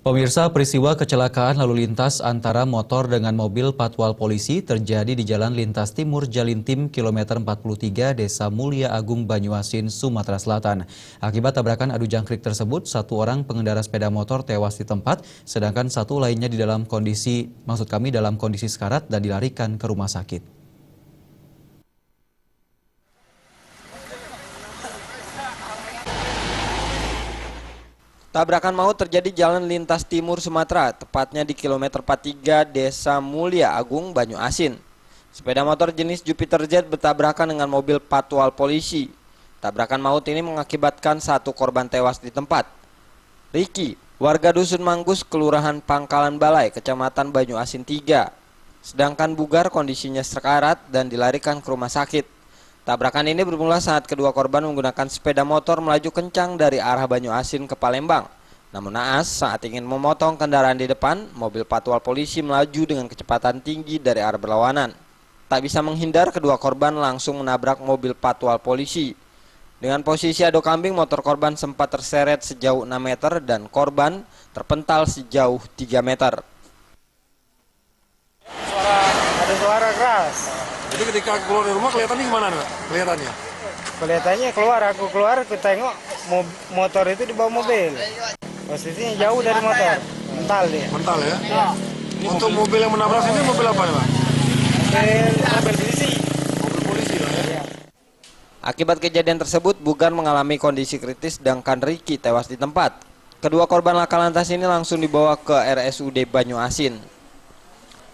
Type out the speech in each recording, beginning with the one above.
Pemirsa, peristiwa kecelakaan lalu lintas antara motor dengan mobil patwal polisi terjadi di Jalan Lintas Timur Jalintim kilometer 43 Desa Mulia Agung Banyuasin, Sumatera Selatan. Akibat tabrakan adu jangkrik tersebut, satu orang pengendara sepeda motor tewas di tempat, sedangkan satu lainnya dalam kondisi sekarat dan dilarikan ke rumah sakit. Tabrakan maut terjadi Jalan Lintas Timur Sumatera, tepatnya di kilometer 43 Desa Mulia Agung Banyuasin. Sepeda motor jenis Jupiter Z bertabrakan dengan mobil patwal polisi. Tabrakan maut ini mengakibatkan satu korban tewas di tempat. Riki, warga Dusun Manggus, Kelurahan Pangkalan Balai, Kecamatan Banyuasin 3. Sedangkan Bugar kondisinya sekarat dan dilarikan ke rumah sakit. Tabrakan ini bermula saat kedua korban menggunakan sepeda motor melaju kencang dari arah Banyuasin ke Palembang. Namun naas, saat ingin memotong kendaraan di depan, mobil patwal polisi melaju dengan kecepatan tinggi dari arah berlawanan. Tak bisa menghindar, kedua korban langsung menabrak mobil patwal polisi. Dengan posisi ado kambing, motor korban sempat terseret sejauh 6 meter dan korban terpental sejauh 3 meter. Ada suara keras. Jadi ketika keluar dari rumah kelihatannya gimana nih, Pak? Kelihatannya aku keluar, aku tengok motor itu di bawah mobil. Posisinya jauh dari motor, mental dia. Mental ya? Untuk mobil yang menabrak ini mobil apa ya, Pak? Mobil polisi. Mobil polisi lah ya? Akibat kejadian tersebut, Bugar mengalami kondisi kritis sedangkan Riki tewas di tempat. Kedua korban laka lantas ini langsung dibawa ke RSUD Banyuasin.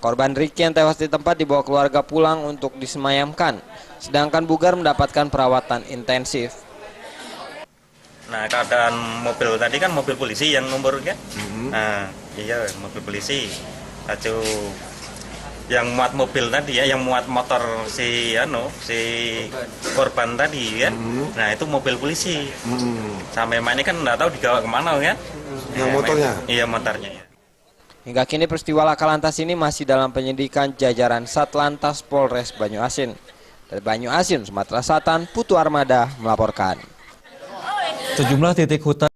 Korban Riki yang tewas di tempat dibawa keluarga pulang untuk disemayamkan, sedangkan Bugar mendapatkan perawatan intensif. Nah, keadaan mobil tadi kan mobil polisi yang nomornya. Nah, iya mobil polisi. Lalu yang muat mobil tadi ya, yang muat motor si korban tadi ya. Nah, itu mobil polisi. Sampai ini kan nggak tahu dibawa kemana kan? Yang motornya? Iya, motornya. Hingga kini peristiwa laka lantas ini masih dalam penyidikan jajaran Satlantas Polres Banyuasin. Dari Banyuasin, Sumatera Selatan, Putu Armada melaporkan. Sejumlah titik hutan